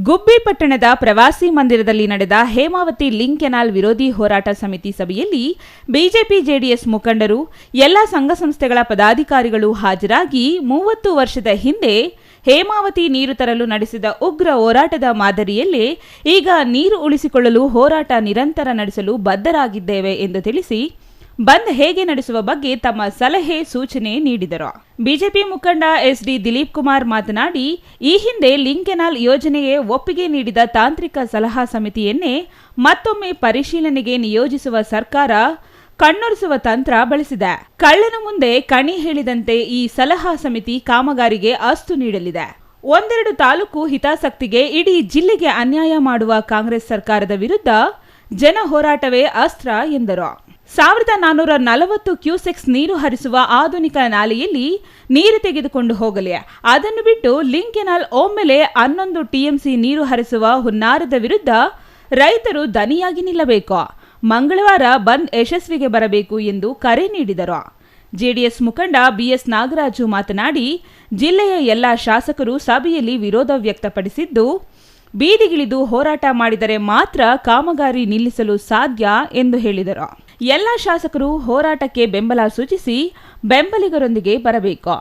ಗುಬ್ಬಿ ಪಟ್ಟಣದ ಪ್ರವಾಸಿ ಮಂದಿರದಲ್ಲಿ ನಡೆದ ಹೇಮಾವತಿ ಲಿಂಕ್ ಕೆನಾಲ್ ವಿರೋಧಿ ಹೋರಾಟ ಸಮಿತಿ ಸಭೆಯಲ್ಲಿ ಬಿಜೆಪಿ ಜೆಡಿಎಸ್ ಮುಖಂಡರು, ಎಲ್ಲ ಸಂಘ ಸಂಸ್ಥೆಗಳ ಪದಾಧಿಕಾರಿಗಳು ಹಾಜರಾಗಿ 30 ವರ್ಷದ ಹಿಂದೆ ಹೇಮಾವತಿ ನೀರು ತರಲು ನಡೆಸಿದ ಉಗ್ರ ಹೋರಾಟದ ಮಾದರಿಯಲ್ಲೇ ಈಗ ನೀರು ಉಳಿಸಿಕೊಳ್ಳಲು ಹೋರಾಟ ನಿರಂತರ ನಡೆಸಲು ಬದ್ಧರಾಗಿದ್ದೇವೆ ಎಂದು ತಿಳಿಸಿ ಬಂದ್ ಹೇಗೆ ನಡೆಸುವ ಬಗ್ಗೆ ತಮ್ಮ ಸಲಹೆ ಸೂಚನೆ ನೀಡಿದರು. ಬಿಜೆಪಿ ಮುಖಂಡ ಎಸ್ಡಿ ದಿಲೀಪ್ ಕುಮಾರ್ ಮಾತನಾಡಿ, ಈ ಹಿಂದೆ ಲಿಂಕ್ ಕೆನಾಲ್ ಯೋಜನೆಗೆ ಒಪ್ಪಿಗೆ ನೀಡಿದ ತಾಂತ್ರಿಕ ಸಲಹಾ ಸಮಿತಿಯನ್ನೇ ಮತ್ತೊಮ್ಮೆ ಪರಿಶೀಲನೆಗೆ ನಿಯೋಜಿಸುವ ಸರ್ಕಾರ ಕಣ್ಣೊರೆಸುವ ತಂತ್ರ ಬಳಸಿದೆ. ಕಳ್ಳನ ಮುಂದೆ ಕಣಿ ಹೇಳಿದಂತೆ ಈ ಸಲಹಾ ಸಮಿತಿ ಕಾಮಗಾರಿಗೆ ಅಸ್ತು ನೀಡಲಿದೆ. ಒಂದೆರಡು ತಾಲೂಕು ಹಿತಾಸಕ್ತಿಗೆ ಇಡೀ ಜಿಲ್ಲೆಗೆ ಅನ್ಯಾಯ ಮಾಡುವ ಕಾಂಗ್ರೆಸ್ ಸರ್ಕಾರದ ವಿರುದ್ಧ ಜನ ಹೋರಾಟವೇ ಅಸ್ತ್ರ ಎಂದರು. 1440 ಕ್ಯೂಸೆಕ್ಸ್ ನೀರು ಹರಿಸುವ ಆಧುನಿಕ ನಾಲೆಯಲ್ಲಿ ನೀರು ತೆಗೆದುಕೊಂಡು ಹೋಗಲಿ, ಅದನ್ನು ಬಿಟ್ಟು ಲಿಂಕ್ ಕೆನಾಲ್ ಒಮ್ಮೆಲೆ 11 ಟಿಎಂಸಿ ನೀರು ಹರಿಸುವ ಹುನ್ನಾರದ ವಿರುದ್ಧ ರೈತರು ದನಿಯಾಗಿ ನಿಲ್ಲಬೇಕು. ಮಂಗಳವಾರ ಬಂದ್ ಯಶಸ್ವಿಗೆ ಬರಬೇಕು ಎಂದು ಕರೆ ನೀಡಿದರು. ಜೆಡಿಎಸ್ ಮುಖಂಡ ಬಿಎಸ್ ನಾಗರಾಜು ಮಾತನಾಡಿ, ಜಿಲ್ಲೆಯ ಎಲ್ಲ ಶಾಸಕರು ಸಭೆಯಲ್ಲಿ ವಿರೋಧ ವ್ಯಕ್ತಪಡಿಸಿದ್ದು, ಬೀದಿಗಿಳಿದು ಹೋರಾಟ ಮಾಡಿದರೆ ಮಾತ್ರ ಕಾಮಗಾರಿ ನಿಲ್ಲಿಸಲು ಸಾಧ್ಯ ಎಂದು ಹೇಳಿದರು. ಎಲ್ಲ ಶಾಸಕರು ಹೋರಾಟಕ್ಕೆ ಬೆಂಬಲ ಸೂಚಿಸಿ ಬೆಂಬಲಿಗರೊಂದಿಗೆ ಬರಬೇಕು.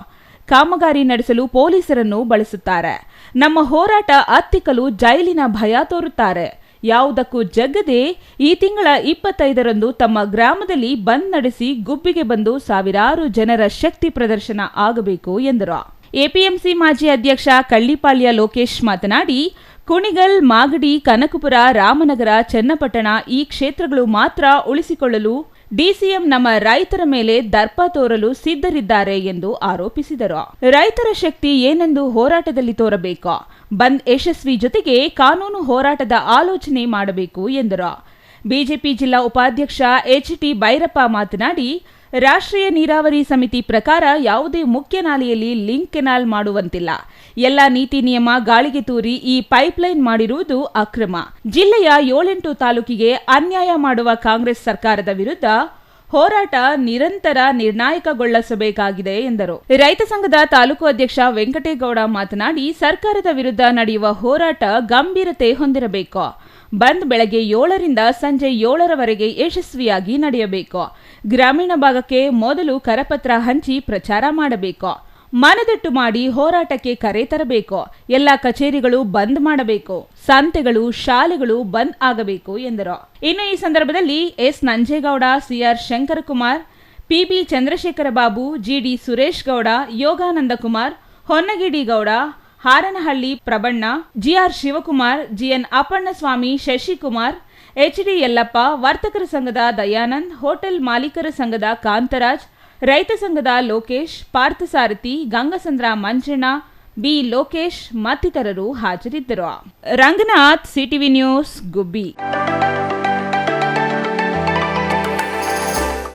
ಕಾಮಗಾರಿ ನಡೆಸಲು ಪೊಲೀಸರನ್ನು ಬಳಸುತ್ತಾರೆ. ನಮ್ಮ ಹೋರಾಟ ಹತ್ತಿಕ್ಕಲು ಜೈಲಿನ ಭಯ ತೋರುತ್ತಾರೆ. ಯಾವುದಕ್ಕೂ ಜಗ್ಗದೆ ಈ ತಿಂಗಳ 25ರಂದು ತಮ್ಮ ಗ್ರಾಮದಲ್ಲಿ ಬಂದ್ ನಡೆಸಿ ಗುಬ್ಬಿಗೆ ಬಂದು ಸಾವಿರಾರು ಜನರ ಶಕ್ತಿ ಪ್ರದರ್ಶನ ಆಗಬೇಕು ಎಂದರು. ಎಪಿಎಂಸಿ ಮಾಜಿ ಅಧ್ಯಕ್ಷ ಕಳ್ಳಿಪಾಳ್ಯ ಲೋಕೇಶ್ ಮಾತನಾಡಿ, ಕುಣಿಗಲ್, ಮಾಗಡಿ, ಕನಕಪುರ, ರಾಮನಗರ, ಚನ್ನಪಟ್ಟಣ ಈ ಕ್ಷೇತ್ರಗಳು ಮಾತ್ರ ಉಳಿಸಿಕೊಳ್ಳಲು ಡಿಸಿಎಂ ನಮ್ಮ ರೈತರ ಮೇಲೆ ದರ್ಪ ತೋರಲು ಸಿದ್ಧರಿದ್ದಾರೆ ಎಂದು ಆರೋಪಿಸಿದರು. ರೈತರ ಶಕ್ತಿ ಏನೆಂದು ಹೋರಾಟದಲ್ಲಿ ತೋರಬೇಕು. ಬಂದ್ ಯಶಸ್ವಿ ಜೊತೆಗೆ ಕಾನೂನು ಹೋರಾಟದ ಆಲೋಚನೆ ಮಾಡಬೇಕು ಎಂದರು. ಬಿಜೆಪಿ ಜಿಲ್ಲಾ ಉಪಾಧ್ಯಕ್ಷ ಎಚ್ಟಿ ಭೈರಪ್ಪ ಮಾತನಾಡಿ, ರಾಷ್ಟ್ರೀಯ ನೀರಾವರಿ ಸಮಿತಿ ಪ್ರಕಾರ ಯಾವುದೇ ಮುಖ್ಯ ನಾಲೆಯಲ್ಲಿ ಲಿಂಕ್ ಕೆನಾಲ್ ಮಾಡುವಂತಿಲ್ಲ. ಎಲ್ಲ ನೀತಿ ನಿಯಮ ಗಾಳಿಗೆ ತೂರಿ ಈ ಪೈಪ್ಲೈನ್ ಮಾಡಿರುವುದು ಅಕ್ರಮ. ಜಿಲ್ಲೆಯ 7-8 ತಾಲೂಕಿಗೆ ಅನ್ಯಾಯ ಮಾಡುವ ಕಾಂಗ್ರೆಸ್ ಸರ್ಕಾರದ ವಿರುದ್ಧ ಹೋರಾಟ ನಿರಂತರ ನಿರ್ಣಾಯಕಗೊಳಿಸಬೇಕಾಗಿದೆ ಎಂದರು. ರೈತ ಸಂಘದ ತಾಲೂಕು ಅಧ್ಯಕ್ಷ ವೆಂಕಟೇಗೌಡ ಮಾತನಾಡಿ, ಸರ್ಕಾರದ ವಿರುದ್ಧ ನಡೆಯುವ ಹೋರಾಟ ಗಂಭೀರತೆ ಹೊಂದಿರಬೇಕು. ಬಂದ್ ಬೆಳಗ್ಗೆ 7ರಿಂದ ಸಂಜೆ 7ರವರೆಗೆ ಯಶಸ್ವಿಯಾಗಿ ನಡೆಯಬೇಕು. ಗ್ರಾಮೀಣ ಭಾಗಕ್ಕೆ ಮೊದಲು ಕರಪತ್ರ ಹಂಚಿ ಪ್ರಚಾರ ಮಾಡಬೇಕು. ಮನದಟ್ಟು ಮಾಡಿ ಹೋರಾಟಕ್ಕೆ ಕರೆ ತರಬೇಕು. ಎಲ್ಲ ಕಚೇರಿಗಳು ಬಂದ್ ಮಾಡಬೇಕು. ಸಂತೆಗಳು, ಶಾಲೆಗಳು ಬಂದ್ ಆಗಬೇಕು ಎಂದರು. ಇನ್ನು ಈ ಸಂದರ್ಭದಲ್ಲಿ S Nanjegowda, CR Shankarakumar, PB Chandrashekhara Babu, GD Suresh Gowda, Yogananda Kumar, Honnagidi Gowda, Haranahalli Prabanna, GR Shivakumar, GN Appannaswamy, Shashikumar, HD Yallappa, ವರ್ತಕರ ಸಂಘದ ದಯಾನಂದ್, ಹೋಟೆಲ್ ಮಾಲೀಕರ ಸಂಘದ ಕಾಂತರಾಜ್, ರೈತ ಸಂಘದ ಲೋಕೇಶ್, ಪಾರ್ಥಸಾರಥಿ, ಗಂಗಸಂದ್ರ ಮಂಜಣ್ಣ, ಬಿ ಲೋಕೇಶ್ ಮತ್ತಿತರರು ಹಾಜರಿದ್ದರು. ರಂಗನಾಥ್, ಸಿಟಿವಿ ನ್ಯೂಸ್, ಗುಬ್ಬಿ.